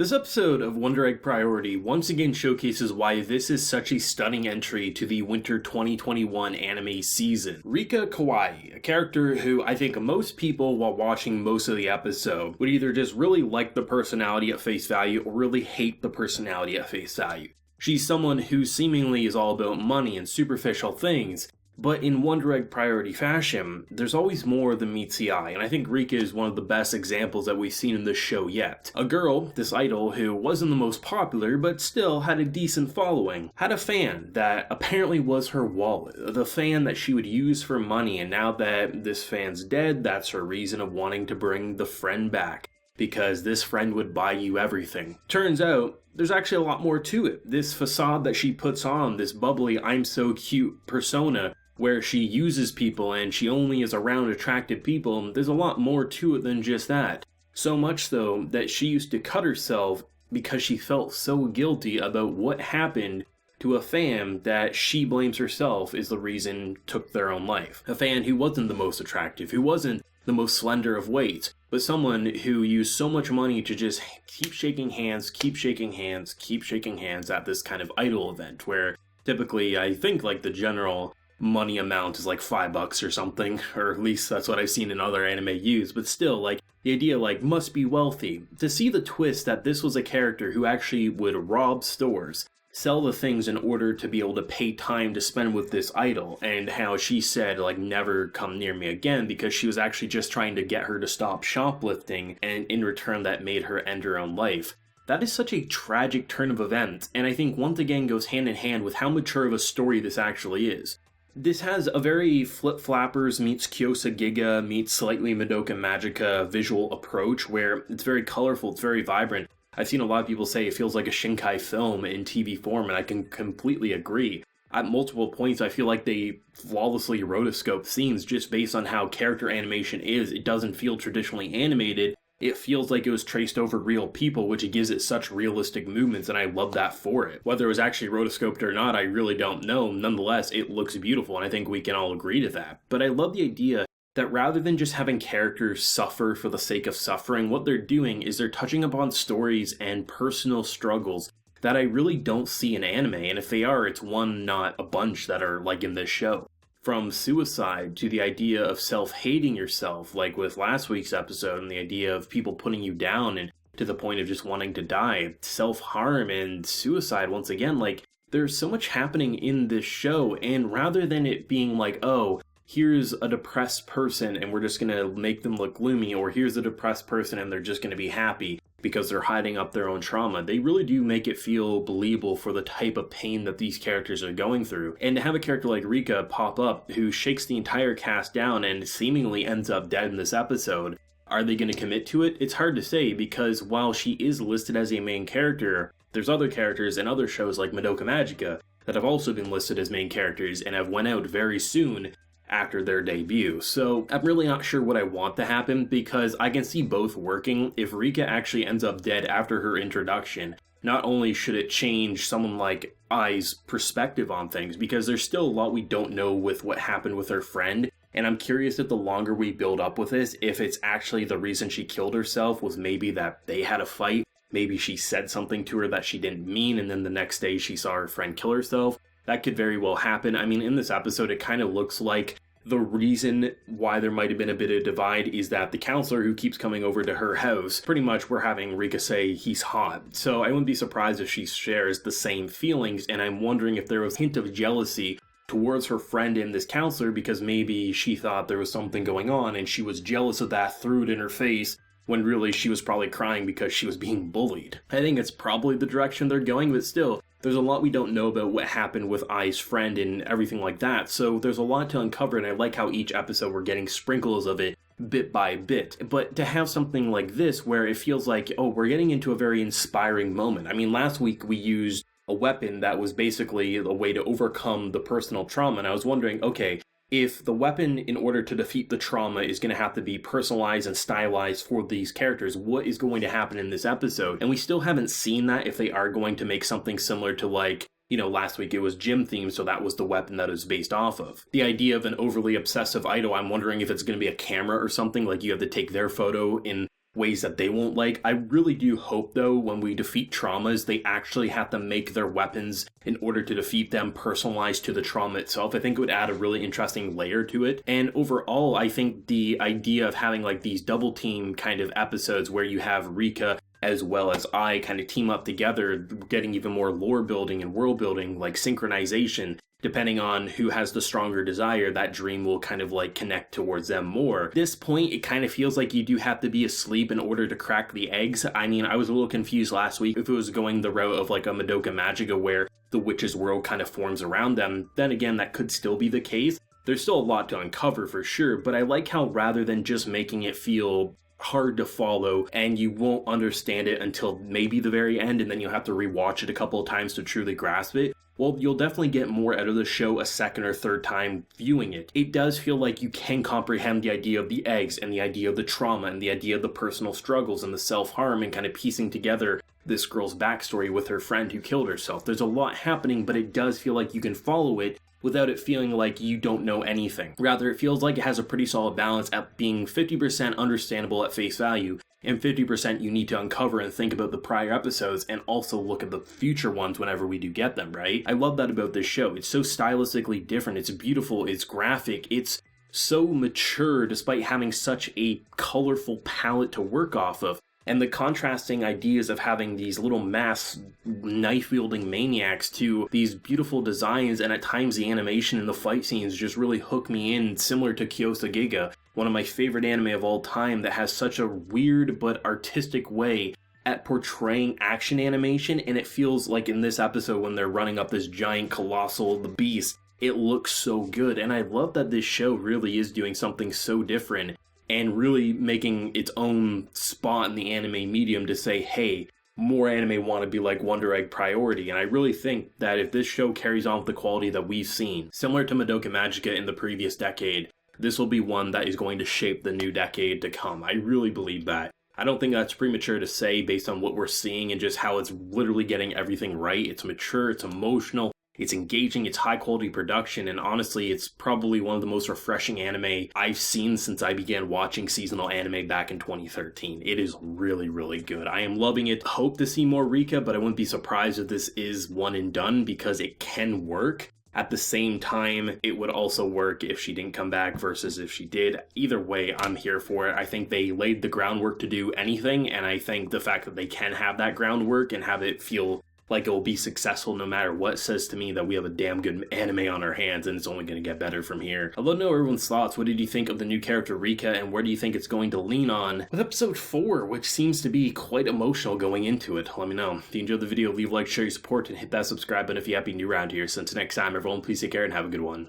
This episode of Wonder Egg Priority once again showcases why this is such a stunning entry to the winter 2021 anime season. Rika Kawaii, a character who I think most people while watching most of the episode would either just really like the personality at face value or really hate the personality at face value. She's someone who seemingly is all about money and superficial things, but in Wonder Egg Priority fashion, there's always more than meets the eye, and I think Rika is one of the best examples that we've seen in this show yet. A girl, this idol, who wasn't the most popular, but still had a decent following, had a fan that apparently was her wallet, the fan that she would use for money, and now that this fan's dead, that's her reason of wanting to bring the friend back, because this friend would buy you everything. Turns out, there's actually a lot more to it. This facade that she puts on, this bubbly, I'm so cute persona, where she uses people and she only is around attractive people, there's a lot more to it than just that. So much though that she used to cut herself because she felt so guilty about what happened to a fan that she blames herself is the reason took their own life. A fan who wasn't the most attractive, who wasn't the most slender of weight, but someone who used so much money to just keep shaking hands at this kind of idol event where typically I think like the general money amount is like $5 or something, or at least that's what I've seen in other anime used, but still, like, the idea, like, must be wealthy. To see the twist that this was a character who actually would rob stores, sell the things in order to be able to pay time to spend with this idol, and how she said, like, never come near me again, because she was actually just trying to get her to stop shoplifting, and in return that made her end her own life. That is such a tragic turn of events, and I think once again goes hand in hand with how mature of a story this actually is. This has a very Flip Flappers meets Kyosa Giga meets slightly Madoka Magica visual approach where it's very colorful, it's very vibrant. I've seen a lot of people say it feels like a Shinkai film in TV form, and I can completely agree. At multiple points, I feel like they flawlessly rotoscope scenes just based on how character animation is. It doesn't feel traditionally animated. It feels like it was traced over real people, which it gives it such realistic movements, and I love that for it. Whether it was actually rotoscoped or not, I really don't know. Nonetheless, it looks beautiful, and I think we can all agree to that. But I love the idea that rather than just having characters suffer for the sake of suffering, what they're doing is they're touching upon stories and personal struggles that I really don't see in anime, and if they are, it's one, not a bunch that are like in this show. From suicide to the idea of self-hating yourself, like with last week's episode, and the idea of people putting you down and to the point of just wanting to die, self-harm and suicide once again, like there's so much happening in this show, and rather than it being like, oh, here's a depressed person and we're just gonna make them look gloomy, or here's a depressed person and they're just gonna be happy because they're hiding up their own trauma. They really do make it feel believable for the type of pain that these characters are going through. And to have a character like Rika pop up who shakes the entire cast down and seemingly ends up dead in this episode, are they going to commit to it? It's hard to say, because while she is listed as a main character, there's other characters in other shows like Madoka Magica that have also been listed as main characters and have went out very soon after their debut. So I'm really not sure what I want to happen, because I can see both working. If Rika actually ends up dead after her introduction, not only should it change someone like Ai's perspective on things, because there's still a lot we don't know with what happened with her friend, and I'm curious if the longer we build up with this, if it's actually the reason she killed herself was maybe that they had a fight, maybe she said something to her that she didn't mean, and then the next day she saw her friend kill herself. That could very well happen. I mean, in this episode, it kind of looks like the reason why there might have been a bit of divide is that the counselor who keeps coming over to her house, pretty much we're having Rika say he's hot. So I wouldn't be surprised if she shares the same feelings, and I'm wondering if there was a hint of jealousy towards her friend and this counselor, because maybe she thought there was something going on and she was jealous of that, threw it in her face, when really she was probably crying because she was being bullied. I think it's probably the direction they're going, but still, there's a lot we don't know about what happened with Ai's friend and everything like that, so there's a lot to uncover, and I like how each episode we're getting sprinkles of it bit by bit. But to have something like this where it feels like, oh, we're getting into a very inspiring moment. I mean, last week we used a weapon that was basically a way to overcome the personal trauma, and I was wondering, okay, if the weapon in order to defeat the trauma is going to have to be personalized and stylized for these characters, what is going to happen in this episode? And we still haven't seen that, if they are going to make something similar to, like, you know, last week it was gym themed, so that was the weapon that it was based off of. The idea of an overly obsessive idol, I'm wondering if it's going to be a camera or something, like you have to take their photo in ways that they won't like. I really do hope, though, when we defeat traumas, they actually have to make their weapons in order to defeat them personalized to the trauma itself. I think it would add a really interesting layer to it. And overall, I think the idea of having like these double team kind of episodes where you have Rika as well as I kind of team up together, getting even more lore building and world building, like synchronization. Depending on who has the stronger desire, that dream will kind of like connect towards them more. At this point, it kind of feels like you do have to be asleep in order to crack the eggs. I mean, I was a little confused last week if it was going the route of like a Madoka Magica where the witch's world kind of forms around them. Then again, that could still be the case. There's still a lot to uncover for sure, but I like how rather than just making it feel hard to follow and you won't understand it until maybe the very end and then you'll have to rewatch it a couple of times to truly grasp it, well, you'll definitely get more out of the show a second or third time viewing it. It does feel like you can comprehend the idea of the eggs and the idea of the trauma and the idea of the personal struggles and the self-harm and kind of piecing together this girl's backstory with her friend who killed herself. There's a lot happening, but it does feel like you can follow it without it feeling like you don't know anything. Rather, it feels like it has a pretty solid balance at being 50% understandable at face value, and 50% you need to uncover and think about the prior episodes and also look at the future ones whenever we do get them, right? I love that about this show. It's so stylistically different, it's beautiful, it's graphic, it's so mature despite having such a colorful palette to work off of. And the contrasting ideas of having these little mass knife-wielding maniacs to these beautiful designs, and at times the animation and the fight scenes just really hook me in, similar to Giga, one of my favorite anime of all time that has such a weird but artistic way at portraying action animation, and it feels like in this episode when they're running up this giant colossal beast, it looks so good. And I love that this show really is doing something so different and really making its own spot in the anime medium to say, hey, more anime want to be like Wonder Egg priority. And I really think that if this show carries on with the quality that we've seen, similar to Madoka Magica in the previous decade, this will be one that is going to shape the new decade to come. I really believe that. I don't think that's premature to say based on what we're seeing and just how it's literally getting everything right. It's mature, it's emotional, it's engaging, it's high quality production, and honestly, it's probably one of the most refreshing anime I've seen since I began watching seasonal anime back in 2013. It is really, really good. I am loving it. Hope to see more Rika, but I wouldn't be surprised if this is one and done because it can work. At the same time, it would also work if she didn't come back versus if she did. Either way, I'm here for it. I think they laid the groundwork to do anything, and I think the fact that they can have that groundwork and have it feel like it will be successful no matter what says to me that we have a damn good anime on our hands and it's only going to get better from here. I'd love to know everyone's thoughts. What did you think of the new character Rika, and where do you think it's going to lean on with episode 4, which seems to be quite emotional going into it? Let me know. If you enjoyed the video, leave a like, share your support, and hit that subscribe button if you're happy new around here. So until next time, everyone, please take care and have a good one.